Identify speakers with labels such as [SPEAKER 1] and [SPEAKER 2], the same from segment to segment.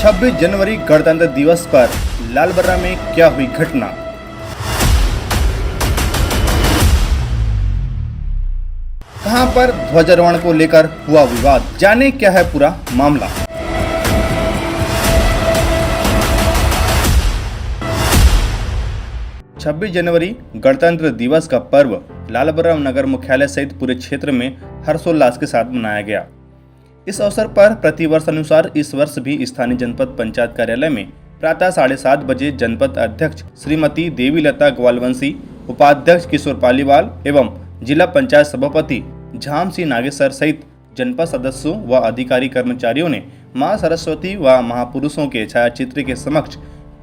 [SPEAKER 1] 26 जनवरी गणतंत्र दिवस पर लालबर्रा में क्या हुई घटना। कहां पर ध्वजारोहण को लेकर हुआ विवाद, जाने क्या है पूरा मामला। छब्बीस जनवरी गणतंत्र दिवस का पर्व लालबर्रा नगर मुख्यालय सहित पूरे क्षेत्र में हर्षोल्लास के साथ मनाया गया। इस अवसर पर प्रतिवर्ष अनुसार इस वर्ष भी स्थानीय जनपद पंचायत कार्यालय में प्रातः 7:30 बजे जनपद अध्यक्ष श्रीमती देवीलता ग्वालवंशी, उपाध्यक्ष किशोर पालीवाल एवं जिला पंचायत सभापति झाम सिंह नागेसर सहित जनपद सदस्यों व अधिकारी कर्मचारियों ने मां सरस्वती व महापुरुषों के छायाचित्र के समक्ष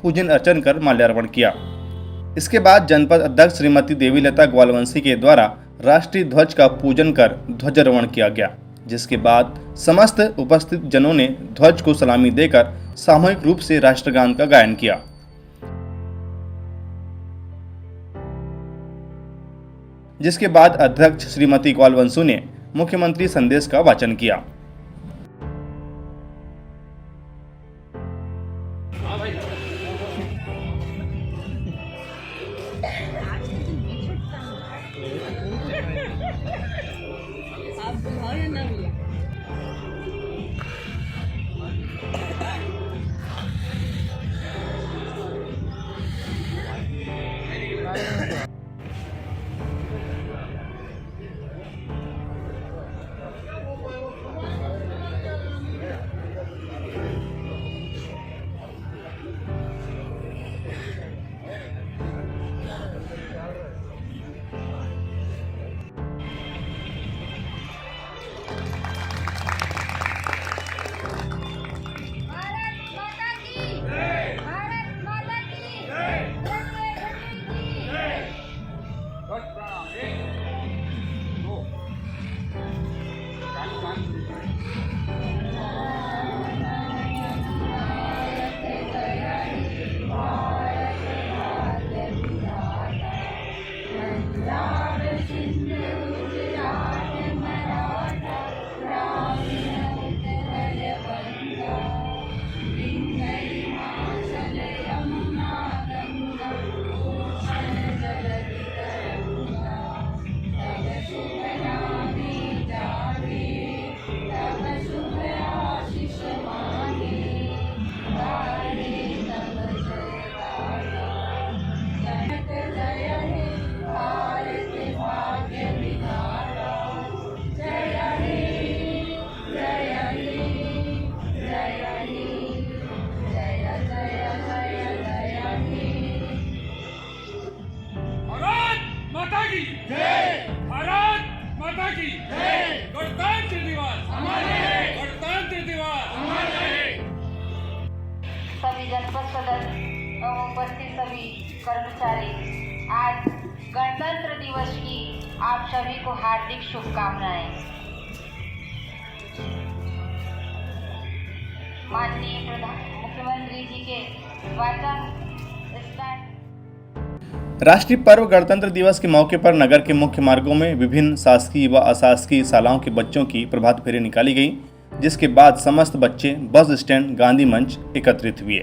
[SPEAKER 1] पूजन अर्चन कर माल्यार्पण किया। इसके बाद जनपद अध्यक्ष श्रीमती देवीलता ग्वालवंशी के द्वारा राष्ट्रीय ध्वज का पूजन कर ध्वजारोहण किया गया, जिसके बाद समस्त उपस्थित जनों ने ध्वज को सलामी देकर सामूहिक रूप से राष्ट्रगान का गायन किया। जिसके बाद अध्यक्ष श्रीमती ग्वालवंशी ने मुख्यमंत्री संदेश का वाचन किया।
[SPEAKER 2] सभी जनपद सदस्य एवं उपस्थित सभी कर्मचारी, आज गणतंत्र दिवस की आप सभी को हार्दिक शुभकामनाएं। माननीय मुख्यमंत्री जी के वाचन
[SPEAKER 1] राष्ट्रीय पर्व गणतंत्र दिवस के मौके पर नगर के मुख्य मार्गों में विभिन्न शासकीय व अशासकीय शालाओं के बच्चों की प्रभात फेरी निकाली गई, जिसके बाद समस्त बच्चे बस स्टैंड गांधी मंच एकत्रित हुए।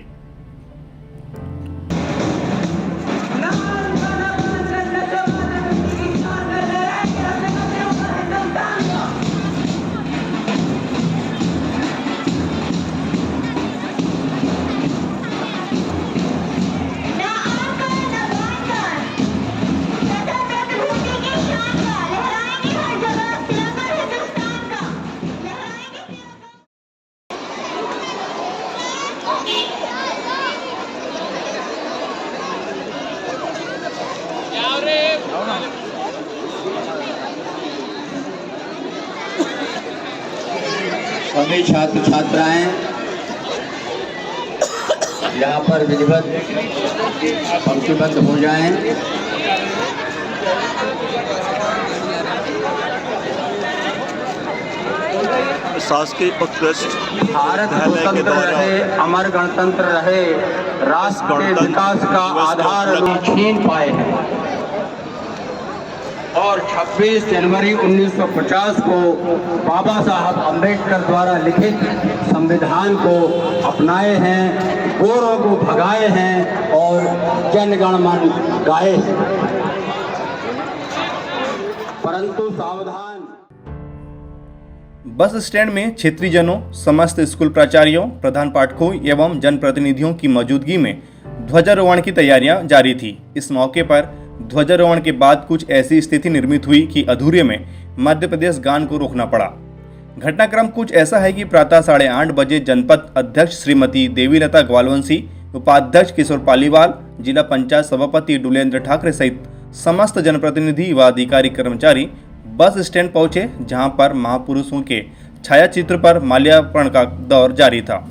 [SPEAKER 3] सभी छात्र छात्राएं यहाँ पर विधिवत पंक्तिबद्ध हो जाएं।
[SPEAKER 4] शासकीय उत्कृष्ट
[SPEAKER 3] भारत स्वतंत्र रहे, अमर गणतंत्र रहे, राष्ट्र के विकास का आधार छीन पाए हैं और और 26 जनवरी 1950 को बाबा साहब अम्बेडकर द्वारा लिखित संविधान को अपनाए हैं, गोरों को भगाए हैं और जनगण मन गाए हैं। परंतु सावधान।
[SPEAKER 1] बस स्टैंड में क्षेत्रीय जनों, समस्त स्कूल प्राचार्यों, प्रधान पाठकों एवं जनप्रतिनिधियों की मौजूदगी में ध्वजारोहण की तैयारियां जारी थी। इस मौके पर ध्वजारोहण के बाद कुछ ऐसी स्थिति निर्मित हुई कि अधूरे में मध्य प्रदेश गान को रोकना पड़ा। घटनाक्रम कुछ ऐसा है कि प्रातः 8:30 बजे जनपद अध्यक्ष श्रीमती देवीलता ग्वालवंशी, उपाध्यक्ष किशोर पालीवाल, जिला पंचायत सभापति डुलेन्द्र ठाकरे सहित समस्त जनप्रतिनिधि व अधिकारी कर्मचारी बस स्टैंड पहुंचे, जहां पर महापुरुषों के छायाचित्र पर माल्यार्पण का दौर जारी था।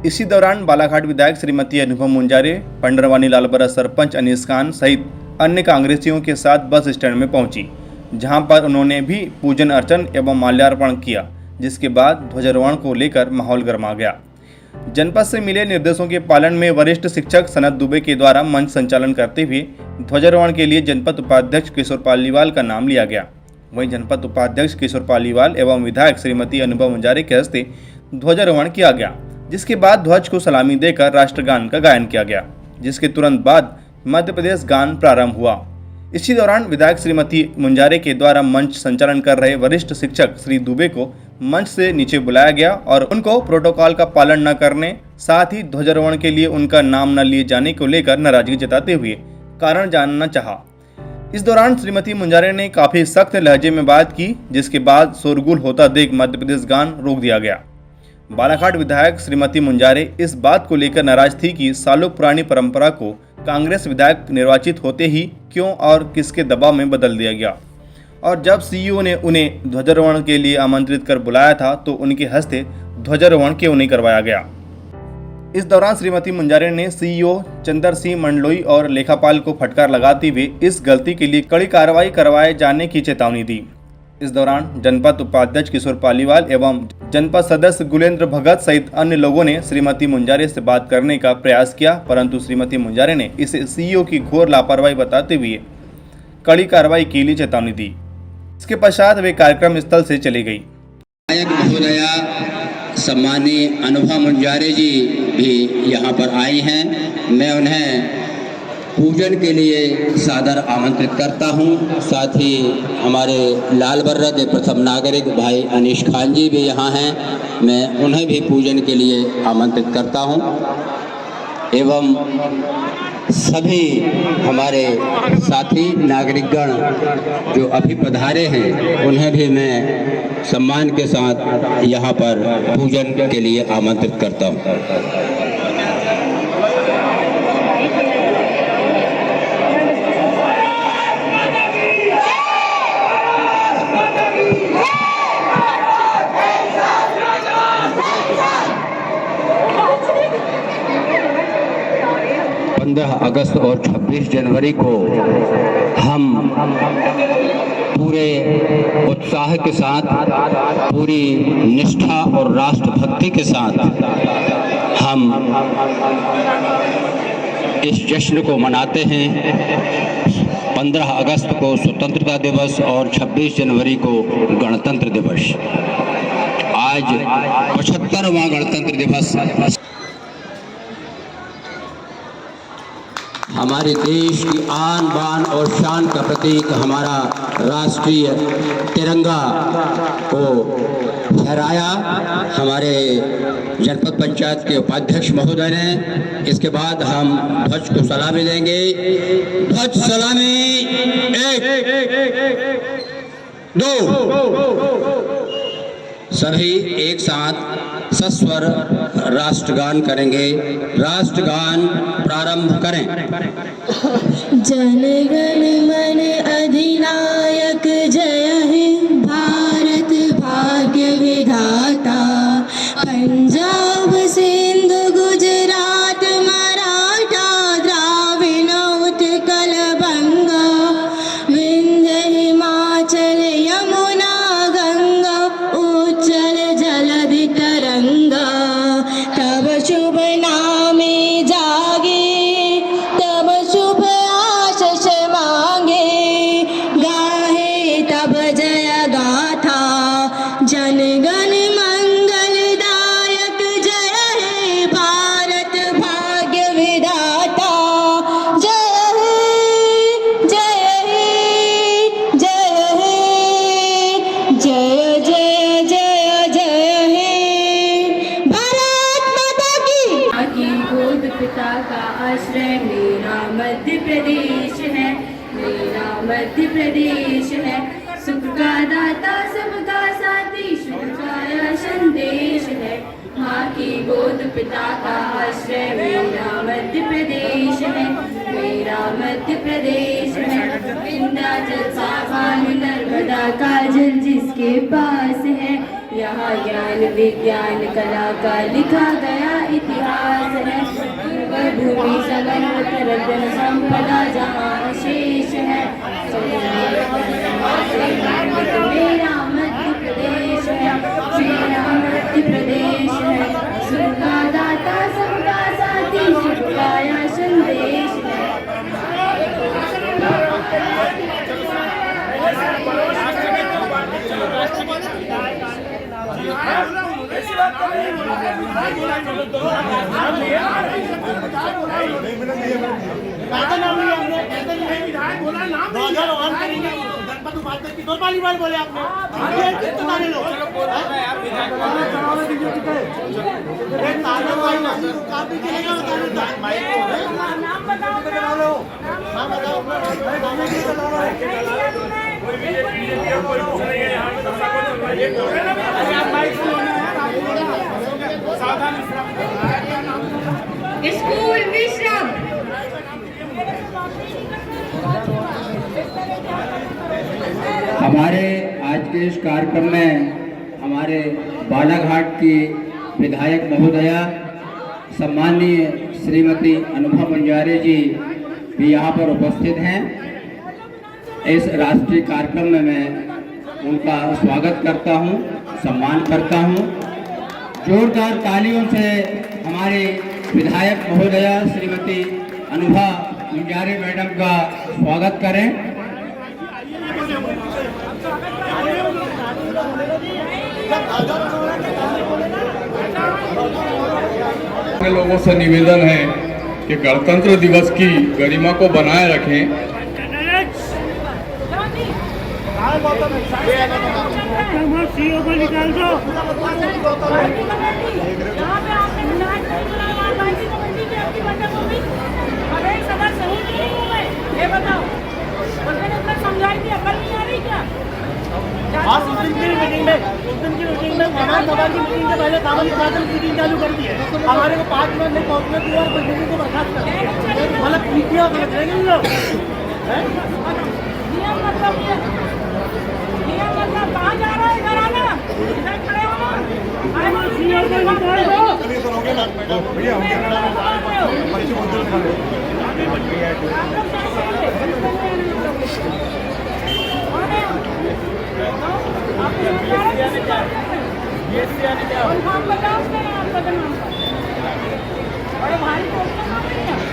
[SPEAKER 1] इसी दौरान बालाघाट विधायक श्रीमती अनुभव मुंजारे, पंडरवानी लालबरा सरपंच अनीस खान सहित अन्य कांग्रेसियों के साथ बस स्टैंड में पहुंची, जहां पर उन्होंने भी पूजन अर्चन एवं माल्यार्पण किया, जिसके बाद ध्वजारोहण को लेकर माहौल गर्मा गया। जनपद से मिले निर्देशों के पालन में वरिष्ठ शिक्षक सनत दुबे के द्वारा मंच संचालन करते हुए ध्वजारोहण के लिए जनपद उपाध्यक्ष किशोर पालीवाल का नाम लिया गया। वहीं जनपद उपाध्यक्ष किशोर पालीवाल एवं विधायक श्रीमती अनुभव मुंजारे के हस्ते ध्वजारोहण किया गया, जिसके बाद ध्वज को सलामी देकर राष्ट्रगान का गायन किया गया, जिसके तुरंत बाद मध्य प्रदेश गान प्रारंभ हुआ। इसी दौरान विधायक श्रीमती मुंजारे के द्वारा मंच संचालन कर रहे वरिष्ठ शिक्षक श्री दुबे को मंच से नीचे बुलाया गया और उनको प्रोटोकॉल का पालन न करने, साथ ही ध्वजारोहण के लिए उनका नाम न लिए जाने को लेकर नाराजगी जताते हुए कारण जानना चाहा। इस दौरान श्रीमती मुंजारे ने काफी सख्त लहजे में बात की, जिसके बाद शोरगुल होता देख मध्य प्रदेश गान रोक दिया गया। बालाघाट विधायक श्रीमती मुंजारे इस बात को लेकर नाराज थी कि सालों पुरानी परंपरा को कांग्रेस विधायक निर्वाचित होते ही क्यों और किसके दबाव में बदल दिया गया, और जब सीईओ ने उन्हें ध्वजारोहण के लिए आमंत्रित कर बुलाया था तो उनके हस्ते ध्वजारोहण क्यों नहीं करवाया गया। इस दौरान श्रीमती मुंजारे ने सीईओ चंदर सिंह मंडलोई और लेखापाल को फटकार लगाते हुए इस गलती के लिए कड़ी कार्रवाई करवाए जाने की चेतावनी दी। इस दौरान जनपद उपाध्यक्ष किशोर पालीवाल एवं जनपद सदस्य गुलेंद्र भगत सहित अन्य लोगों ने श्रीमती मुंजारे से बात करने का प्रयास किया, परंतु श्रीमती मुंजारे ने इसे सीईओ की घोर लापरवाही बताते हुए कड़ी कार्रवाई के लिए चेतावनी दी। इसके पश्चात वे कार्यक्रम स्थल से चली गई।
[SPEAKER 3] सम्मानीय अनुभव मुंजारे जी भी यहाँ पर आई हैं। मैं उन्हें पूजन के लिए सादर आमंत्रित करता हूँ। साथ ही हमारे लालबर्रा के प्रथम नागरिक भाई अनीस खान जी भी यहाँ हैं, मैं उन्हें भी पूजन के लिए आमंत्रित करता हूँ। एवं सभी हमारे साथी नागरिकगण जो अभी पधारे हैं उन्हें भी मैं सम्मान के साथ यहाँ पर पूजन के लिए आमंत्रित करता हूँ। अगस्त और 26 जनवरी को हम पूरे उत्साह के साथ, पूरी निष्ठा और राष्ट्रभक्ति के साथ हम इस जश्न को मनाते हैं। 15 अगस्त को स्वतंत्रता दिवस और 26 जनवरी को गणतंत्र दिवस। आज 75वां गणतंत्र दिवस। हमारे देश की आन बान और शान का प्रतीक हमारा राष्ट्रीय तिरंगा को फहराया हमारे जनपद पंचायत के उपाध्यक्ष महोदय ने। इसके बाद हम ध्वज को सलामी देंगे। ध्वज सलामी 1 2। सभी एक साथ सस्वर राष्ट्रगान करेंगे। राष्ट्रगान प्रारंभ करें।
[SPEAKER 5] जन गण मन अधिनायक जय हे भारत भाग्य विधाता। पंजाब सिंध गुजरात मराठा द्राविड़ उत्कल बंगा। विंध्य हिमाचल यमुना गंगा उच्चल जलधि तरंगा। तब शुभ नामे जागे तब शुभ आशीष मांगे। मध्य प्रदेश है। सुख का दाता सबका साथी शुभ का यह संदेश है। माँ की गोद पिता का आश्रय मेरा मध्य प्रदेश है। मेरा मध्य प्रदेश है। विंध्याचल सावन नर्मदा का जल जिसके पास है। यहाँ ज्ञान विज्ञान कला का लिखा गया इतिहास है। भूमि सगन रत्न संपदा जहाँ शेष है। मेरा मध्य प्रदेश है। मेरा मध्य प्रदेश है। सुख का दाता सबका साथी शुभ का यह संदेश है।
[SPEAKER 6] बोले आपने
[SPEAKER 5] स्कूल विश्राम।
[SPEAKER 3] हमारे आज के इस कार्यक्रम में हमारे बालाघाट की विधायक महोदया सम्माननीय श्रीमती अनुभा मंजारे जी भी यहाँ पर उपस्थित हैं। इस राष्ट्रीय कार्यक्रम में मैं उनका स्वागत करता हूँ, सम्मान करता हूँ। जोरदार तालियों से हमारे विधायक महोदया श्रीमती अनुभा मंजारे मैडम का स्वागत करें।
[SPEAKER 7] लोगों से निवेदन है कि गणतंत्र दिवस की गरिमा को बनाए रखें।
[SPEAKER 6] सीओ को निकाल दो। उस दिन की मीटिंग में हमारे सभा की मीटिंग के पहले कामन विभाजन मीटिंग चालू कर दी है। हमारे को 5 मिनट में पहुंचने की और प्रतिनिधि को बर्खास्त कर दिया। मतलब नीतियाँ गलत रहेंगे लोग। कहाँ जा रहा है? इधर आना, इधर खड़े हो ना।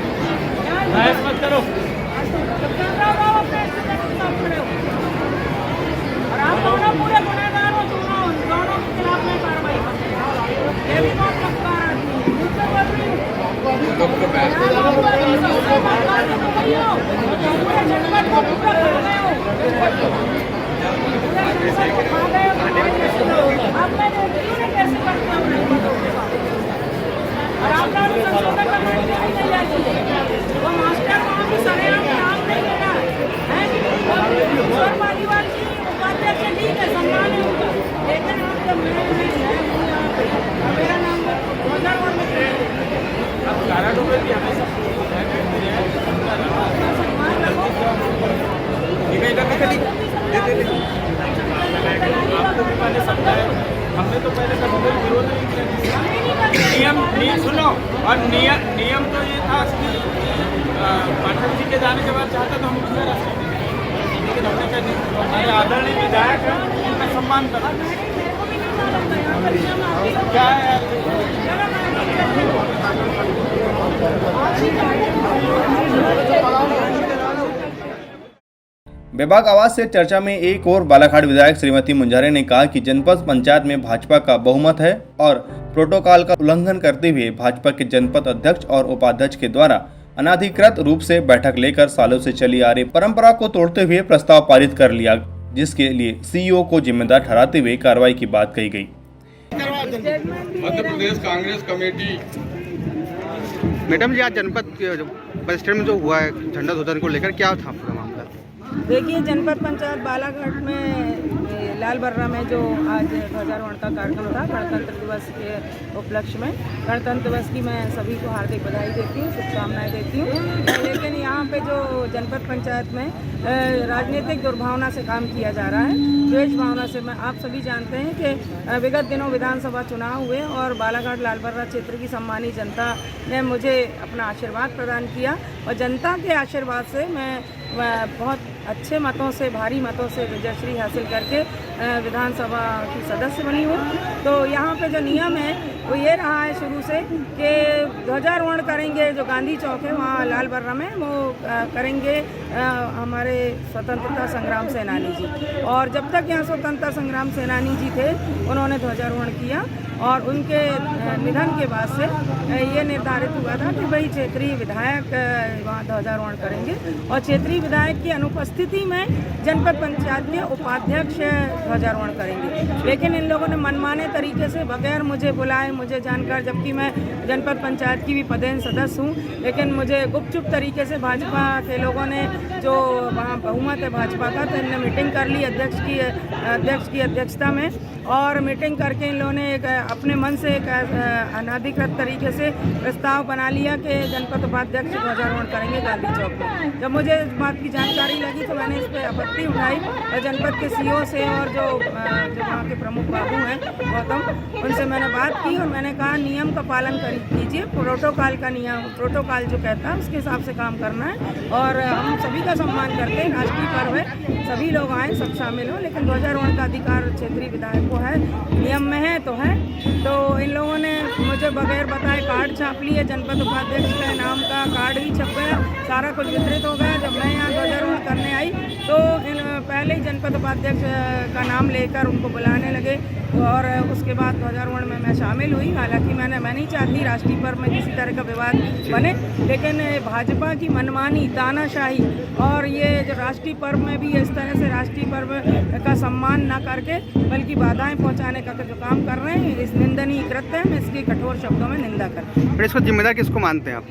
[SPEAKER 6] मत करो। और आप दोनों पूरे गुनहगार हो, दोनों के खिलाफ मैं कार्रवाई करते हैं। ये भी बहुत पक्का आदमी है। मुझसे बोल रही हूँ। पूरे जनपद को पूरा कर रहे हो। आप मैं देखती हूँ ना कैसे करते हो। और आप लोग संशोधन करने के लिए नहीं जाती है। वो मास्टर वहाँ भी सरेआम काम नहीं लेना है। ईश्वर पालीवाल जी उपाध्यक्ष ठीक है, सम्मान है उनका। लेकिन आप जब मेरा नाम 2000 में अब कारा डोबे भी हमें सब हमने तो पहले कभी विरोध नहीं किया। नियम सुनो, और नियम तो ये था कि पाठक जी के जाने के बाद चाहता तो हम उसमें रहते, लेकिन हमने कहा हमारे आदरणीय विधायक हैं, उनका सम्मान करो। क्या है
[SPEAKER 1] बेबाक आवाज से चर्चा में एक और बालाघाट विधायक श्रीमती मुंजारे ने कहा कि जनपद पंचायत में भाजपा का बहुमत है और प्रोटोकॉल का उल्लंघन करते हुए भाजपा के जनपद अध्यक्ष और उपाध्यक्ष के द्वारा अनाधिकृत रूप से बैठक लेकर सालों से चली आ रही परंपरा को तोड़ते हुए प्रस्ताव पारित कर लिया, जिसके लिए सीईओ को जिम्मेदार ठहराते हुए कार्रवाई की बात कही गई।
[SPEAKER 7] मध्य प्रदेश कांग्रेस कमेटी।
[SPEAKER 8] मैडम जी, आज जनपद बस स्टैंड में जो हुआ है झंडा धोदन को लेकर, क्या था पूरा मामला? देखिए, जनपद पंचायत बालाघाट में लाल बर्रा में जो आज ध्वजारोहण का कार्यक्रम था गणतंत्र दिवस के उपलक्ष्य में, गणतंत्र दिवस की मैं सभी को हार्दिक बधाई देती हूँ, शुभकामनाएं देती हूँ। लेकिन यहाँ पे जो जनपद पंचायत में राजनीतिक दुर्भावना से काम किया जा रहा है, द्वेष भावना से। मैं आप सभी जानते हैं कि विगत दिनों विधानसभा चुनाव हुए और बालाघाट लाल बर्रा क्षेत्र की सम्मानित जनता ने मुझे अपना आशीर्वाद प्रदान किया और जनता के आशीर्वाद से मैं बहुत अच्छे मतों से, भारी मतों से विजयश्री हासिल करके विधानसभा की सदस्य बनी हूँ। तो यहाँ पे जो नियम है वो ये रहा है शुरू से कि ध्वजारोहण करेंगे, जो गांधी चौक है वहाँ लाल बर्रा में, वो करेंगे हमारे स्वतंत्रता संग्राम सेनानी जी। और जब तक यहाँ स्वतंत्रता संग्राम सेनानी जी थे उन्होंने ध्वजारोहण किया और उनके निधन के बाद से ये निर्धारित हुआ था कि भाई क्षेत्रीय विधायक वहाँ ध्वजारोहण करेंगे और क्षेत्रीय विधायक की अनुपस्थिति में जनपद पंचायत के उपाध्यक्ष ध्वजारोहण करेंगे। लेकिन इन लोगों ने मनमाने तरीके से बगैर मुझे बुलाए, मुझे जानकर, जबकि मैं जनपद पंचायत की भी पदेन सदस्य हूँ, लेकिन मुझे गुपचुप तरीके से भाजपा के लोगों ने, जो वहाँ बहुमत है भाजपा का, तो इन्होंने मीटिंग कर ली अध्यक्ष की अध्यक्षता में और मीटिंग करके इन लोगों ने एक अपने मन से एक अनाधिकृत तरीके से प्रस्ताव बना लिया कि जनपद उपाध्यक्ष ध्वजारोहण करेंगे गांधी चौक में। जब मुझे इस बात की जानकारी लगी तो मैंने इस पर आपत्ति उठाई और जनपद के सीओ से और जो वहाँ के प्रमुख बाबू हैं गौतम, उनसे मैंने बात की और मैंने कहा नियम का पालन कीजिए, प्रोटोकॉल का नियम, प्रोटोकॉल जो कहता है उसके हिसाब से काम करना है और हम सभी का सम्मान करते हैं, राष्ट्रीय पर्व है, सभी लोग आएँ, सब शामिल हों, लेकिन ध्वजारोहण का अधिकार क्षेत्रीय विधायक को है, नियम में है तो है। तो इन लोगों ने मुझे बगैर बताए कार्ड छाप लिए, जनपद उपाध्यक्ष के नाम का कार्ड भी छप गया, सारा कुछ वितरित हो गया। जब मैं यहाँ ध्वजारोहण करने आई तो पहले ही जनपद उपाध्यक्ष का नाम लेकर उनको बुलाने लगे और उसके बाद ध्वजारोहण में मैं शामिल हुई। हालांकि मैं नहीं चाहती राष्ट्रीय पर्व में किसी तरह का विवाद बने, लेकिन भाजपा की मनमानी, तानाशाही और ये जो राष्ट्रीय पर्व में भी इस तरह से राष्ट्रीय पर्व का सम्मान न करके बल्कि बाधाएं पहुंचाने का जो काम कर रहे हैं, इस निंदनीय कृत्य है। मैं इसकी कठोर शब्दों में निंदा करती हूँ।
[SPEAKER 9] इसको जिम्मेदार किसको मानते हैं आप?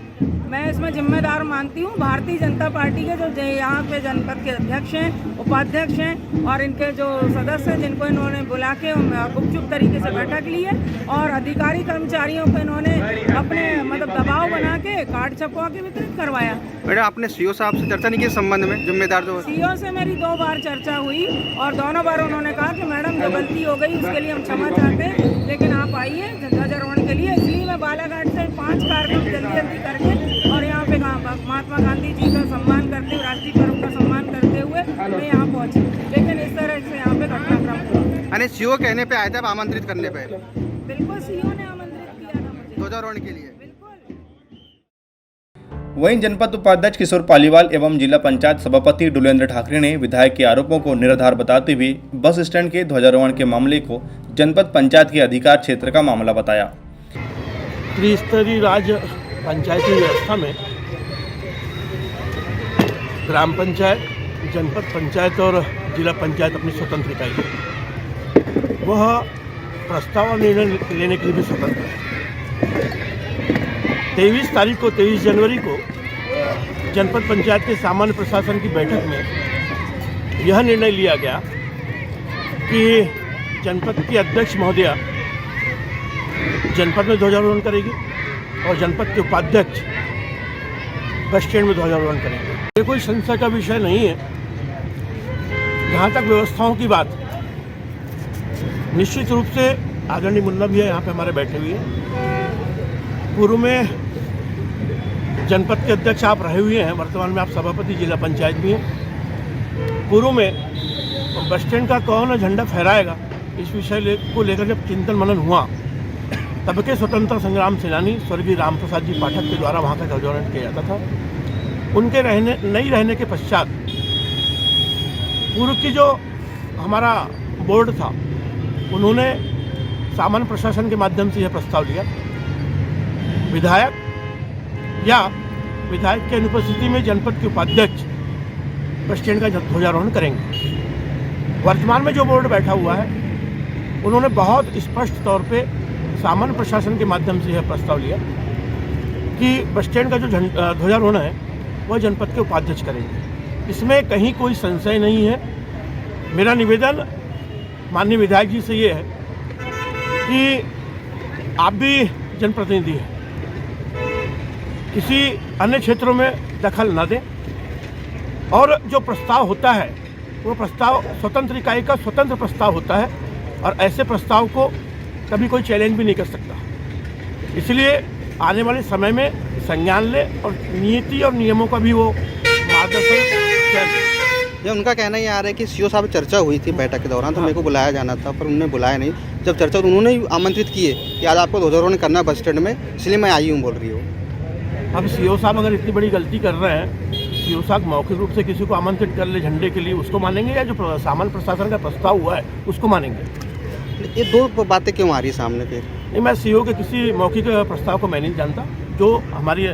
[SPEAKER 8] मैं इसमें जिम्मेदार मानती हूँ भारतीय जनता पार्टी के जो यहाँ पे जनपद के अध्यक्ष हैं, उपाध्यक्ष हैं और इनके जो सदस्य हैं, जिनको इन्होंने बुला के गुपचुप तरीके से बैठक ली है और अधिकारी कर्मचारियों को इन्होंने अपने दबाव बना के कार्ड छपवा के वितरित करवाया।
[SPEAKER 9] मैडम, आपने सीओ साहब से चर्चा नहीं की संबंध में? जिम्मेदार जो
[SPEAKER 8] सीओ से मेरी 2 बार चर्चा हुई और दोनों बार उन्होंने कहा कि मैडम जो गलती हो गई उसके लिए हम क्षमा चाहते हैं, लेकिन आप आइए ध्वजारोहण के लिए। इसलिए मैं बालाघाट से 5 कार्यक्रम जल्दी करके और यहाँ पे महात्मा गांधी जी का सम्मान करते हुए, राष्ट्रीय पर्व का सम्मान करते हुए मैं यहाँ पहुँची, लेकिन इस तरह से यहाँ पे घटनाक्रम हुआ।
[SPEAKER 9] यानी सीओ कहने पे आए थे, आमंत्रित करने पे?
[SPEAKER 8] बिल्कुल, सीओ ने आमंत्रित किया था मुझे
[SPEAKER 9] ध्वजारोहण के लिए।
[SPEAKER 1] वहीं जनपद उपाध्यक्ष किशोर पालीवाल एवं जिला पंचायत सभापति डुलेंद्र ठाकरे ने विधायक के आरोपों को निराधार बताते हुए बस स्टैंड के ध्वजारोहण के मामले को जनपद पंचायत के अधिकार क्षेत्र का मामला बताया।
[SPEAKER 10] त्रिस्तरीय राज्य पंचायती व्यवस्था में ग्राम पंचायत, जनपद पंचायत और जिला पंचायत अपनी स्वतंत्र इकाई है। वह प्रस्ताव और निर्णय लेने के लिए भी स्वतंत्र है। 23 जनवरी को जनपद पंचायत के सामान्य प्रशासन की बैठक में यह निर्णय लिया गया कि जनपद की अध्यक्ष महोदया जनपद में ध्वजारोहण करेगी और जनपद के उपाध्यक्ष बस स्टैंड में ध्वजारोहण करेंगे। ये कोई संशय का विषय नहीं है। जहाँ तक व्यवस्थाओं की बात, निश्चित रूप से आदरणीय मुन्ना भैया यहाँ पे हमारे बैठे हुए हैं। पूर्व में जनपद के अध्यक्ष आप रहे हुए हैं, वर्तमान में आप सभापति जिला पंचायत भी हैं। पूर्व में बस स्टैंड का कौन झंडा फहराएगा, इस विषय को लेकर जब चिंतन मनन हुआ, तब के स्वतंत्रता संग्राम सेनानी स्वर्गीय राम प्रसाद जी पाठक के द्वारा वहाँ का ध्वजारोहण किया जाता था। उनके नहीं रहने के पश्चात पूर्व की जो हमारा बोर्ड था, उन्होंने सामान्य प्रशासन के माध्यम से यह प्रस्ताव दिया, विधायक या विधायक की अनुपस्थिति में जनपद के उपाध्यक्ष बस स्टैंड का ध्वजारोहण करेंगे। वर्तमान में जो बोर्ड बैठा हुआ है, उन्होंने बहुत स्पष्ट तौर पे सामान्य प्रशासन के माध्यम से यह प्रस्ताव लिया कि बस स्टैंड का जो ध्वजारोहण है वह जनपद के उपाध्यक्ष करेंगे। इसमें कहीं कोई संशय नहीं है। मेरा निवेदन माननीय विधायक जी से ये है कि आप भी जनप्रतिनिधि हैं, किसी अन्य क्षेत्रों में दखल न दें और जो प्रस्ताव होता है वो प्रस्ताव स्वतंत्र इकाई का स्वतंत्र प्रस्ताव होता है और ऐसे प्रस्ताव को कभी कोई चैलेंज भी नहीं कर सकता। इसलिए आने वाले समय में संज्ञान ले और नीति और नियमों का भी वो मार्गदर्शन करें।
[SPEAKER 9] ये उनका कहना ये आ रहा है कि सीओ साहब चर्चा हुई थी बैठक के दौरान, तो मेरे को बुलाया जाना था पर उन्होंने बुलाया नहीं। जब चर्चा तो उन्होंने ही आमंत्रित किए कि आज आपको ध्वजारोहण करना है बस स्टैंड में, इसलिए मैं आई हूँ बोल रही हूँ।
[SPEAKER 10] अब सीओ साहब अगर इतनी बड़ी गलती कर रहे हैं, सीओ साहब मौखिक रूप से किसी को आमंत्रित कर ले झंडे के लिए, उसको मानेंगे या जो सामान्य प्रशासन का प्रस्ताव हुआ है उसको मानेंगे?
[SPEAKER 9] ये दो बातें क्यों आ रही है सामने फिर?
[SPEAKER 10] नहीं, मैं सीओ के किसी मौखिक प्रस्ताव को मैं नहीं जानता। जो हमारी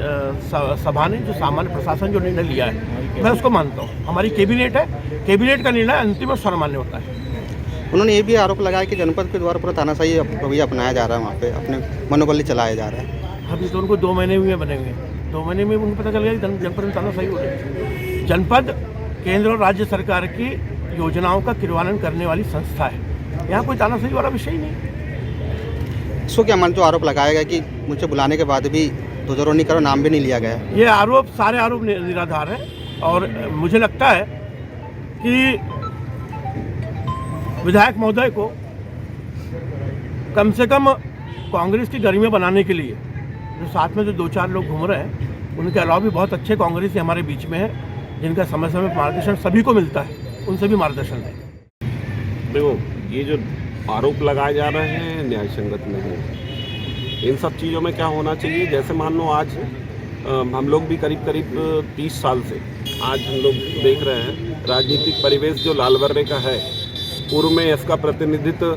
[SPEAKER 10] सभा ने जो सामान्य प्रशासन जो निर्णय लिया है मैं उसको मानता हूँ। हमारी कैबिनेट है, कैबिनेट का निर्णय अंतिम और सर्वमान्य होता है।
[SPEAKER 9] उन्होंने ये भी आरोप लगाया कि जनपद के द्वारा पूरा तानाशाही रवैया अपनाया जा रहा है, वहाँ पे अपने मनोबल चलाया जा रहा है।
[SPEAKER 10] अभी तो उनको 2 महीने हुए बने हुए, 2 महीने में उनको पता चल गया कि जनपद में तानाशाही हो रही है। जनपद केंद्र और राज्य सरकार की योजनाओं का क्रियान्वयन करने वाली संस्था है, यहाँ कोई तानाशाही वाला विषय नहीं।
[SPEAKER 9] इसको क्या मान जो आरोप लगाया गया कि मुझे बुलाने के बाद भी ध्वजारोहण करो, नाम भी नहीं लिया गया?
[SPEAKER 10] ये आरोप सारे आरोप निराधार है और मुझे लगता है कि विधायक महोदय को कम से कम कांग्रेस की गरिमा बनाने के लिए जो साथ में जो 2-4 लोग घूम रहे हैं उनके अलावा भी बहुत अच्छे कांग्रेसी हमारे बीच में है जिनका समय समय मार्गदर्शन सभी को मिलता है, उनसे भी मार्गदर्शन है।
[SPEAKER 11] देखो, ये जो आरोप लगाए जा रहे हैं न्याय संगत नहीं है। इन सब चीज़ों में क्या होना चाहिए, जैसे मान लो आज हम लोग भी करीब 30 साल से आज हम लोग देख रहे हैं राजनीतिक परिवेश जो लालबर्रे का है। पूर्व में इसका प्रतिनिधित्व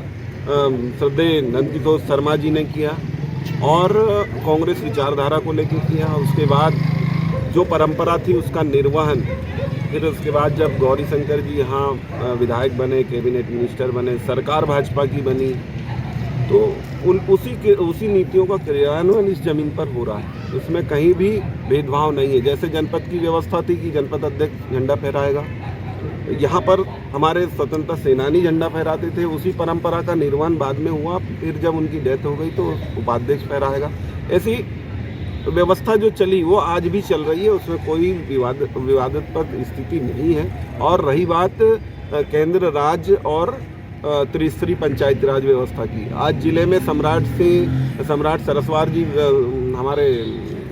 [SPEAKER 11] श्रद्धेय नंदकिशोर शर्मा जी ने किया और कांग्रेस विचारधारा को लेकर किया। उसके बाद जो परंपरा थी उसका निर्वहन, फिर उसके बाद जब गौरी शंकर जी यहाँ विधायक बने, कैबिनेट मिनिस्टर बने, सरकार भाजपा की बनी, तो उसी नीतियों का क्रियान्वयन इस जमीन पर हो रहा है। उसमें कहीं भी भेदभाव नहीं है। जैसे जनपद की व्यवस्था थी कि जनपद अध्यक्ष झंडा फहराएगा, यहाँ पर हमारे स्वतंत्रता सेनानी झंडा फहराते थे, उसी परंपरा का निर्वहन बाद में हुआ। फिर जब उनकी डेथ हो गई तो उपाध्यक्ष फहराएगा। ऐसी व्यवस्था जो चली वो आज भी चल रही है, उसमें कोई विवादास्पद स्थिति नहीं है। और रही बात केंद्र राज्य और त्रिस्तरीय पंचायती राज व्यवस्था की, आज जिले में सम्राट सरस्वार जी हमारे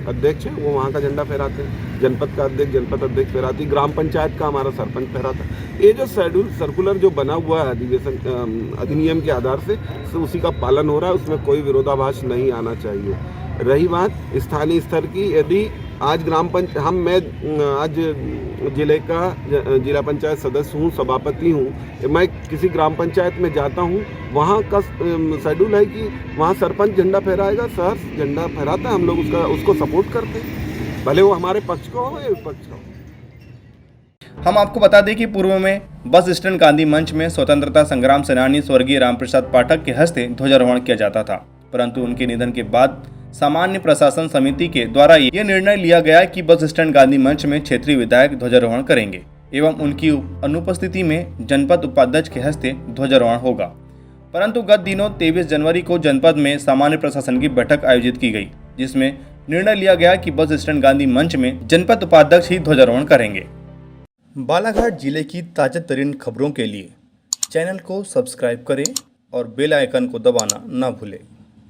[SPEAKER 11] अध्यक्ष हैं, वो वहाँ का झंडा फहराते हैं। जनपद का अध्यक्ष जनपद अध्यक्ष फहराती, ग्राम पंचायत का हमारा सरपंच फहराता है। ये जो सर्कुलर जो बना हुआ है अधिनियम के आधार से उसी का पालन हो रहा है, उसमें कोई विरोधाभास नहीं आना चाहिए। रही बात स्थानीय स्तर की, यदि आज मैं आज जिले का जिला पंचायत सदस्य हूँ, सभापति हूँ, मैं किसी ग्राम पंचायत में जाता हूँ, वहाँ का शेड्यूल है कि वहाँ सरपंच झंडा फहराएगा, सर झंडा फहराता है, हम लोग उसको सपोर्ट करते हैं, भले वो हमारे पक्ष का हो या विपक्ष का हो।
[SPEAKER 1] हम आपको बता दें कि पूर्व में बस स्टैंड गांधी मंच में स्वतंत्रता संग्राम सेनानी स्वर्गीय रामप्रसाद पाठक के हस्ते ध्वजारोहण किया जाता था, परंतु उनके निधन के बाद सामान्य प्रशासन समिति के द्वारा यह निर्णय लिया गया कि बस स्टैंड गांधी मंच में क्षेत्रीय विधायक ध्वजारोहण करेंगे एवं उनकी अनुपस्थिति में जनपद उपाध्यक्ष के हस्ते ध्वजारोहण होगा। परंतु गत दिनों 23 जनवरी को जनपद में सामान्य प्रशासन की बैठक आयोजित की गई, जिसमें निर्णय लिया गया कि बस स्टैंड गांधी मंच में जनपद उपाध्यक्ष ही ध्वजारोहण करेंगे। बालाघाट जिले की ताजा तरीन खबरों के लिए चैनल को सब्सक्राइब करें और बेल आइकन को दबाना न भूलें।